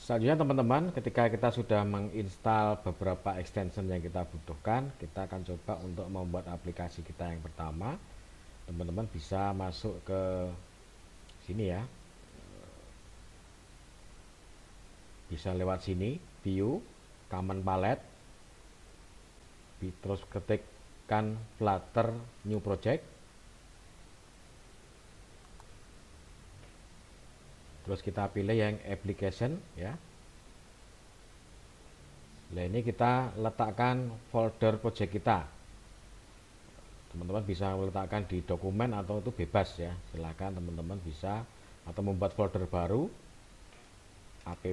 Selanjutnya teman-teman, ketika kita sudah menginstal beberapa extension yang kita butuhkan, kita akan coba untuk membuat aplikasi kita yang pertama. Teman-teman bisa masuk ke sini ya, bisa lewat sini, view, common palette, terus ketikkan Flutter new project, terus kita pilih yang application ya. Nah, ini kita letakkan folder project kita. Teman-teman bisa meletakkan di dokumen atau itu bebas ya. Silakan teman-teman bisa, atau membuat folder baru app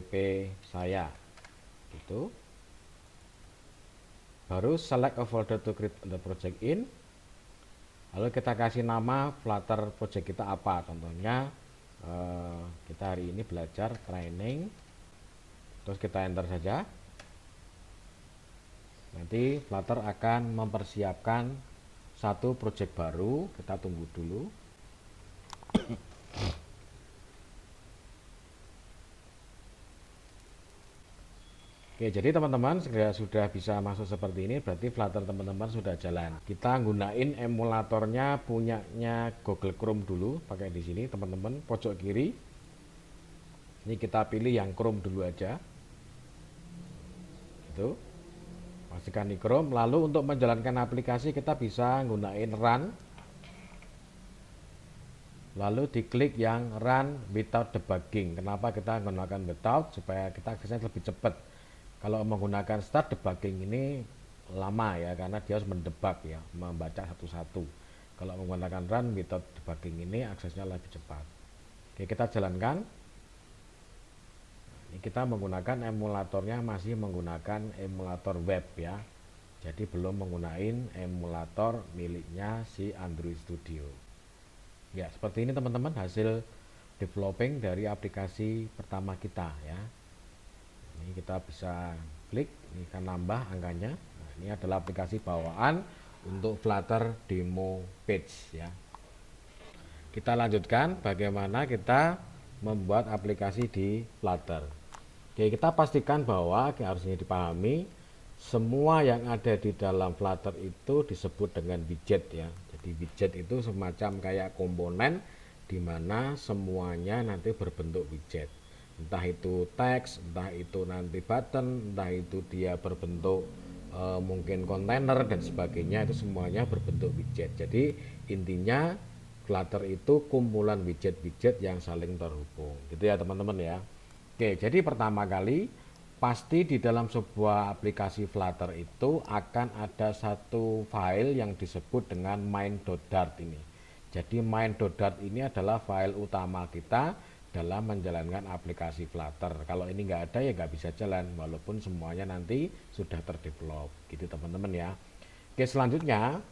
saya gitu. Baru select a folder to create the project in. Lalu kita kasih nama Flutter project kita apa. Contohnya kita hari ini belajar training. Terus kita enter saja. Nanti Flutter akan mempersiapkan satu project baru. Kita tunggu dulu. Oke, jadi teman-teman sudah bisa masuk seperti ini, berarti Flutter teman-teman sudah jalan. Kita gunain emulatornya punyanya Google Chrome dulu, pakai di sini teman-teman, pojok kiri. Ini kita pilih yang Chrome dulu aja. Itu. Pastikan di Chrome. Lalu untuk menjalankan aplikasi kita bisa gunain run. Lalu diklik yang run without debugging. Kenapa kita menggunakan without? Supaya kita aksesnya lebih cepat. Kalau menggunakan start debugging ini lama ya, karena dia harus mendebug ya, membaca satu-satu. Kalau menggunakan run without debugging ini aksesnya lebih cepat. Oke, kita jalankan. Ini kita menggunakan emulatornya masih menggunakan emulator web ya. Jadi belum menggunakan emulator miliknya si Android Studio. Ya, seperti ini teman-teman hasil developing dari aplikasi pertama kita ya. Ini kita bisa klik, ini akan nambah angkanya. Nah, ini adalah aplikasi bawaan untuk Flutter demo page ya. Kita lanjutkan bagaimana kita membuat aplikasi di Flutter. Oke, kita pastikan bahwa harusnya dipahami semua yang ada di dalam Flutter itu disebut dengan widget ya. Jadi widget itu semacam kayak komponen di mana semuanya nanti berbentuk widget. Entah itu teks, entah itu nanti button, entah itu dia berbentuk mungkin kontainer dan sebagainya, itu semuanya berbentuk widget. Jadi intinya Flutter itu kumpulan widget-widget yang saling terhubung gitu ya teman-teman ya. Oke, jadi pertama kali pasti di dalam sebuah aplikasi Flutter itu akan ada satu file yang disebut dengan main.dart ini. Jadi main.dart ini adalah file utama kita dalam menjalankan aplikasi Flutter. Kalau ini nggak ada ya nggak bisa jalan, walaupun semuanya nanti sudah terdevelop gitu teman-teman ya. Oke, selanjutnya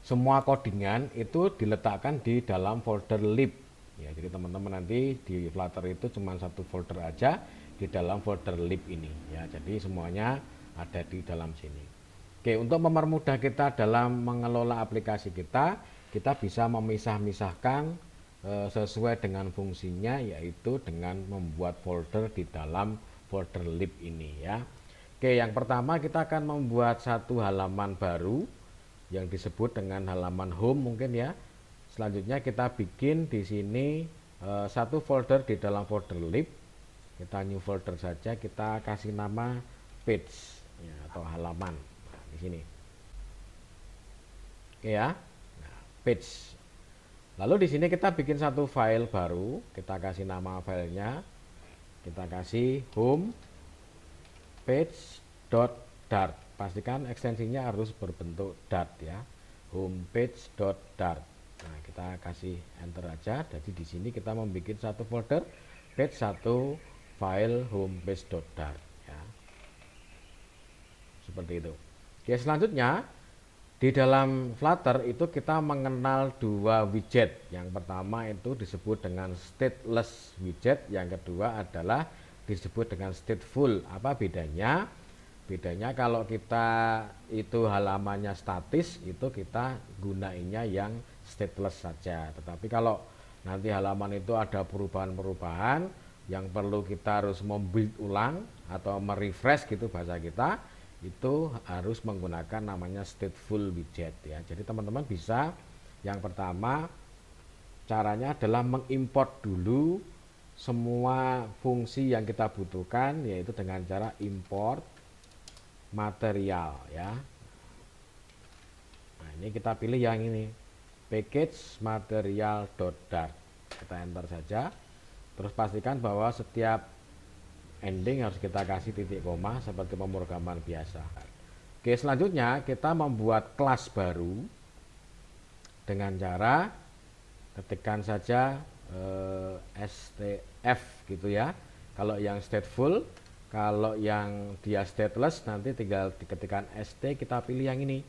semua codingan itu diletakkan di dalam folder lib ya. Jadi teman-teman nanti di Flutter itu cuma satu folder aja di dalam folder lib ini ya. Jadi semuanya ada di dalam sini. Oke, untuk mempermudah kita dalam mengelola aplikasi kita bisa memisah-misahkan sesuai dengan fungsinya, yaitu dengan membuat folder di dalam folder lib ini ya. Oke, yang pertama kita akan membuat satu halaman baru yang disebut dengan halaman home mungkin ya. Selanjutnya kita bikin di sini satu folder di dalam folder lib. Kita new folder saja, kita kasih nama page ya, atau halaman. Nah, di sini. Oke ya. Nah, page. Lalu di sini kita bikin satu file baru, kita kasih nama filenya, kita kasih home page.dart. Pastikan ekstensinya harus berbentuk dart ya, homepage.dart. Nah, kita kasih enter aja. Jadi di sini kita membuat satu folder page, satu file homepage.dart ya. Seperti itu. Oke, selanjutnya di dalam Flutter itu kita mengenal dua widget. Yang pertama itu disebut dengan stateless widget, yang kedua adalah disebut dengan stateful. Apa bedanya? Bedanya kalau kita itu halamannya statis, itu kita gunainnya yang stateless saja. Tetapi kalau nanti halaman itu ada perubahan-perubahan, yang perlu kita harus membuild ulang atau merefresh gitu bahasa kita, itu harus menggunakan namanya stateful widget ya. Jadi teman-teman bisa, yang pertama caranya adalah mengimport dulu semua fungsi yang kita butuhkan, yaitu dengan cara import material ya. Nah, ini kita pilih yang ini, package material.dart. Kita enter saja. Terus pastikan bahwa setiap ending harus kita kasih titik koma seperti pemrograman biasa. Oke, selanjutnya kita membuat kelas baru dengan cara ketikkan saja stf gitu ya. Kalau yang stateful, kalau yang dia stateless nanti tinggal diketikkan st, kita pilih yang ini.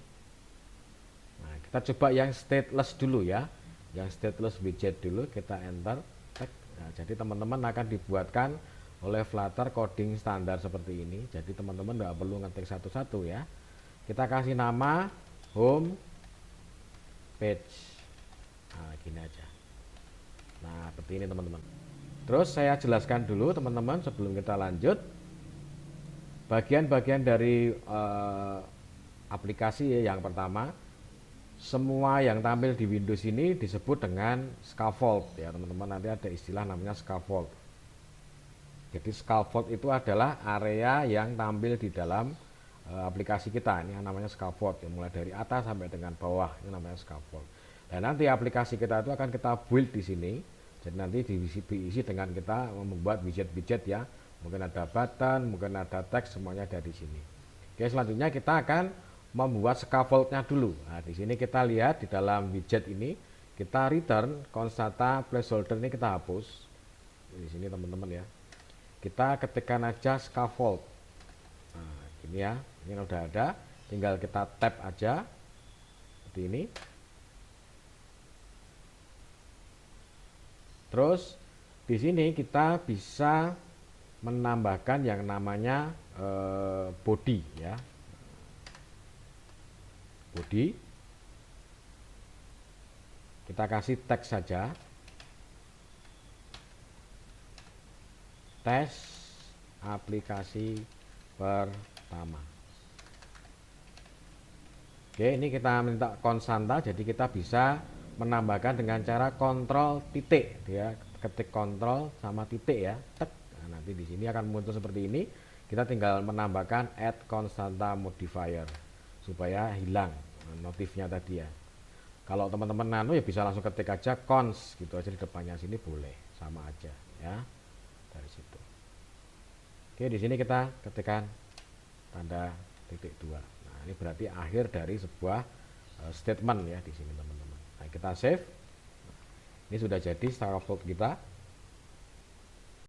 Nah, kita coba yang stateless dulu ya. Yang stateless widget dulu, kita enter. Nah, jadi teman-teman akan dibuatkan oleh Flutter coding standar seperti ini. Jadi teman-teman tidak perlu ngetik satu-satu ya. Kita kasih nama home page. Nah, gini aja. Nah, seperti ini teman-teman. Terus saya jelaskan dulu teman-teman sebelum kita lanjut. Bagian-bagian dari aplikasi ya, yang pertama, semua yang tampil di Windows ini disebut dengan scaffold ya teman-teman. Nanti ada istilah namanya scaffold. Jadi scaffold itu adalah area yang tampil di dalam aplikasi kita. Ini namanya scaffold ya, mulai dari atas sampai dengan bawah, ini namanya scaffold. Dan nanti aplikasi kita itu akan kita build di sini. Jadi nanti diisi dengan kita membuat widget-widget ya. Mungkin ada button, mungkin ada teks, semuanya ada di sini. Oke, selanjutnya kita akan membuat scaffoldnya dulu. Nah, di sini kita lihat di dalam widget ini kita return constata placeholder, ini kita hapus. Di sini teman-teman ya. Kita ketikkan aja scaffold. Nah, ini ya, ini udah ada. Tinggal kita tap aja seperti ini. Terus di sini kita bisa menambahkan yang namanya body ya. Body. Kita kasih teks saja. Tes aplikasi pertama. Oke, ini kita minta konstanta, jadi kita bisa menambahkan dengan cara kontrol titik ya, ketik kontrol sama titik ya, tek. Nah, nanti di sini akan muncul seperti ini. Kita tinggal menambahkan add constanta modifier supaya hilang notifnya tadi ya. Kalau teman-teman nano ya bisa langsung ketik aja cons gitu aja di depannya, sini boleh sama aja ya, dari situ. Oke, di sini kita ketikkan tanda titik 2. Nah, ini berarti akhir dari sebuah statement ya di sini teman-teman. Nah, kita save. Ini sudah jadi scaffold kita.